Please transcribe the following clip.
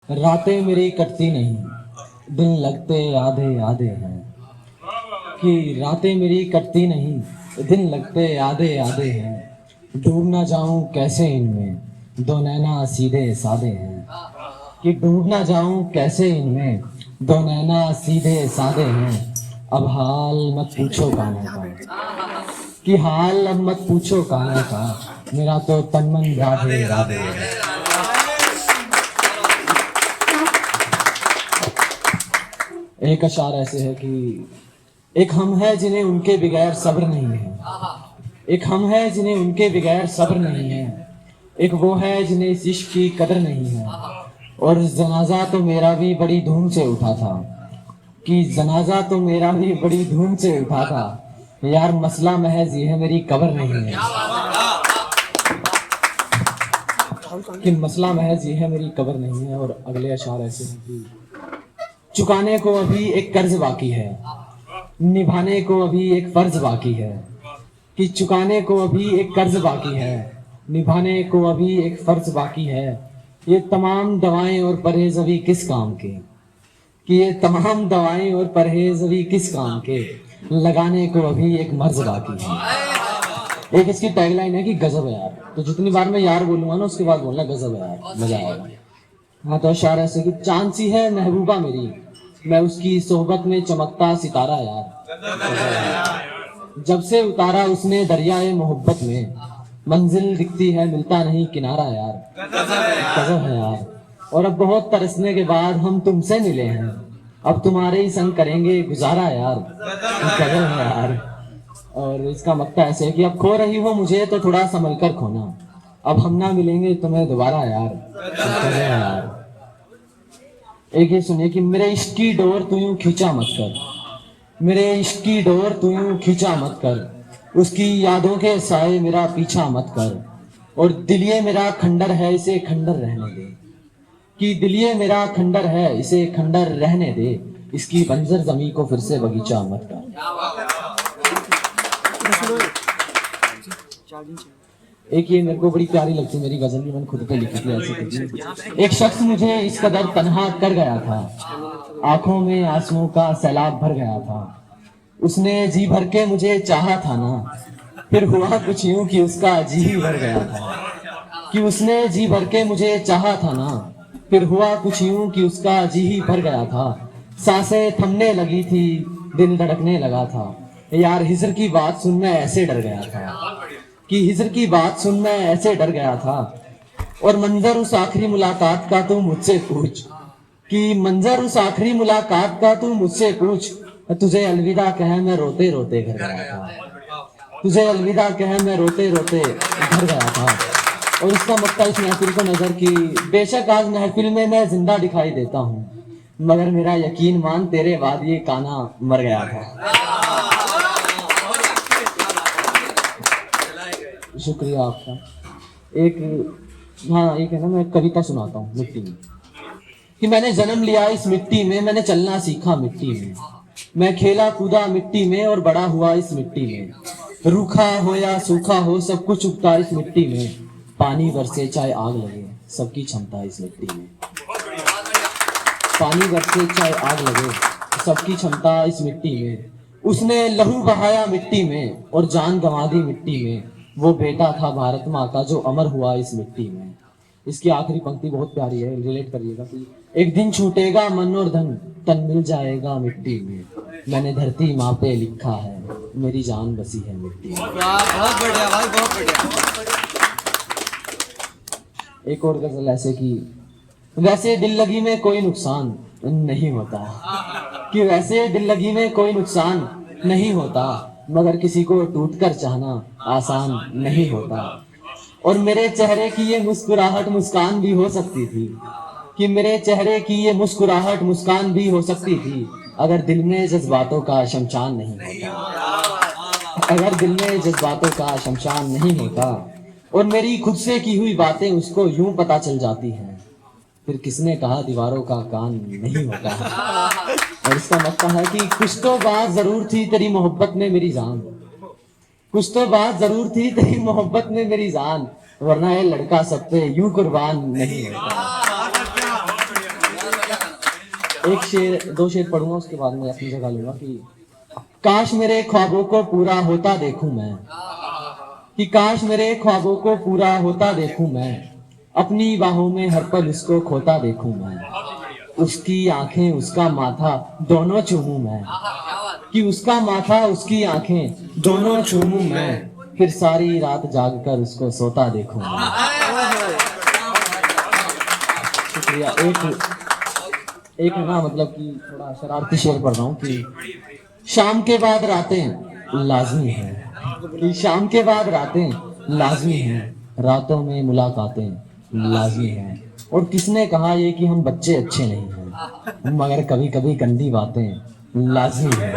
रातें मेरी कटती नहीं, दिन लगते आधे आधे हैं। कि रातें मेरी कटती नहीं, दिन लगते आधे आधे हैं। डूब ना जाऊं कैसे इनमें, दो नैना सीधे साधे हैं। कि डूब ना जाऊं कैसे इनमें, दो नैना सीधे साधे हैं। अब हाल मत पूछो कान्हा का, कि हाल अब मत पूछो कान्हा का, मेरा तो तन मन राधे राधे है। एक अशार ऐसे है कि एक हम है जिन्हें उनके बगैर सब्र नहीं है। एक हम है जिन्हें उनके बगैर सब्र नहीं है। एक वो है जिन्हें इस इश्क की कदर नहीं है। और जनाजा तो मेरा भी बड़ी धूम से उठा था, कि जनाजा तो मेरा भी बड़ी धूम से उठा था। यार मसला महज ये है मेरी कब्र नहीं है। कि मसला महज ये है मेरी कब्र नहीं है। और अगले अशार ऐसे हैं कि चुकाने को अभी एक कर्ज बाकी है, निभाने को अभी एक फर्ज बाकी है। कि चुकाने को अभी एक कर्ज बाकी है, निभाने को अभी एक फर्ज बाकी है। ये तमाम दवाएं और परहेज अभी किस काम के, कि ये तमाम दवाएं और परहेज अभी किस काम के, लगाने को अभी एक मर्ज बाकी है। एक इसकी टैगलाइन है कि गजब है यार। तो जितनी बार मैं यार बोलूंगा ना उसके बाद बोलना गजब है यार, मजा आएगा। हाँ तो अशार ऐसे कि चांद सी है महबूबा मेरी, मैं उसकी सोहबत में चमकता सितारा यार। जब से उतारा उसने दरियाए मोहब्बत में, मंजिल दिखती है मिलता नहीं किनारा यार। गजब है यार। और अब बहुत तरसने के बाद हम तुमसे मिले हैं, अब तुम्हारे ही संग करेंगे गुजारा यार। गजब है यार। और इसका मक्ता ऐसे है कि अब खो रही हो मुझे तो थोड़ा संभल कर खोना, अब हम ना मिलेंगे तुम्हें दोबारा यार। गजब है यार। एक ये सुनिए कि मेरे इश्क की डोर तू यूं खींचा मत कर, मेरे इश्क की डोर तू यूं खींचा मत कर, उसकी यादों के साए मेरा पीछा मत कर। और दिल ये मेरा खंडर है इसे खंडर रहने दे, कि दिल ये मेरा खंडर है इसे खंडर रहने दे, इसकी बंजर जमी को फिर से बगीचा मत कर। एक ये मेरे को बड़ी प्यारी लगती मेरी गजल भी मैंने खुद पे लिखी थी ऐसे कुछ। एक शख्स मुझे इस कदर तन्हा कर गया था, आंखों में आंसुओं का सैलाब भर गया था। उसने जी भर के मुझे चाहा था ना, फिर हुआ कुछ यूं कि उसका जी ही भर गया था। कि उसने जी भर के मुझे चाहा था ना, फिर हुआ कुछ यूं कि उसका जी ही भर गया था। सांसें थमने लगी थी, दिल धड़कने लगा था। यार हिजर की बात सुन मैं ऐसे डर गया था, कि हिजर की बात सुन मैं ऐसे डर गया था। और मंजर उस आखिरी मुलाकात का तू मुझसे पूछ, कि मंजर उस आखिरी मुलाकात का तू मुझसे पूछ, तुझे अलविदा कह मैं रोते रोते घर गया था। तुझे अलविदा कह मैं रोते रोते घर गया था। और इसका मक्ता इस महफिल को नजर की, बेशक आज महफिल में मैं जिंदा दिखाई देता हूँ, मगर मेरा यकीन मान तेरे बाद ये काना मर गया था। शुक्रिया आपका। एक हाँ एक है ना, मैं कविता सुनाता हूँ मिट्टी में। कि मैंने जन्म लिया इस मिट्टी में, मैंने चलना सीखा मिट्टी में, मैं खेला कूदा मिट्टी में और बड़ा हुआ इस मिट्टी में। रूखा हो या सूखा हो सब कुछ उगता इस मिट्टी में, पानी बरसे चाहे आग लगे सबकी क्षमता इस मिट्टी में। पानी बरसे चाहे आग लगे सबकी क्षमता इस मिट्टी में। उसने लहू बहाया मिट्टी में और जान गंवा दी मिट्टी में, वो बेटा था भारत माँ का जो अमर हुआ इस मिट्टी में। इसकी आखिरी पंक्ति बहुत प्यारी है, रिलेट करिएगा कि एक दिन छूटेगा मन और धन, तन मिल जाएगा मिट्टी में, मैंने धरती माँ पे लिखा है मेरी जान बसी है मिट्टी में। बहुत बढ़िया भाई, बहुत बढ़िया। एक और गजल ऐसे कि वैसे दिल लगी में कोई नुकसान नहीं होता, कि वैसे दिल लगी में कोई नुकसान नहीं होता, मगर किसी को टूटकर चाहना आसान नहीं होता। और मेरे चेहरे की ये मुस्कुराहट मुस्कान भी हो सकती थी, कि मेरे चेहरे की ये मुस्कुराहट मुस्कान भी हो सकती थी, अगर दिल में जज्बातों का शमशान नहीं होता, अगर दिल में जज्बातों का शमशान नहीं होता। और मेरी खुद से की हुई बातें उसको यूं पता चल जाती हैं, फिर किसने कहा दीवारों का कान नहीं होता। और इसका मतलब है कि कुछ तो बात जरूर थी तेरी मोहब्बत में मेरी जान, कुछ तो बात जरूर थी तेरी मोहब्बत में मेरी जान, वरना ये लड़का सब पे यूं कुर्बान नहीं होता। एक शेर, दो शेर पढ़ूंगा, उसके बाद मैं अपनी जगह लूंगा कि काश मेरे ख्वाबों को पूरा होता देखूं मैं, कि काश मेरे ख्वाबों को पूरा होता देखूं मैं, अपनी बाहों में हर पल उसको खोता देखूं मैं, उसकी आंखें उसका माथा दोनों चूमूं मैं, कि उसका माथा उसकी आंखें दोनों चूमूं मैं, फिर सारी रात जागकर उसको सोता देखूं मैं। शुक्रिया। एक ना मतलब कि थोड़ा शरारती शेर पढ़ रहा हूँ कि शाम के बाद रातें लाजमी हैं, कि शाम के बाद रातें लाजमी हैं, रातों में मुलाकातें लाजमी हैं, और किसने कहा ये कि हम बच्चे अच्छे नहीं हैं, मगर कभी कभी गंदी बातें लाजमी हैं।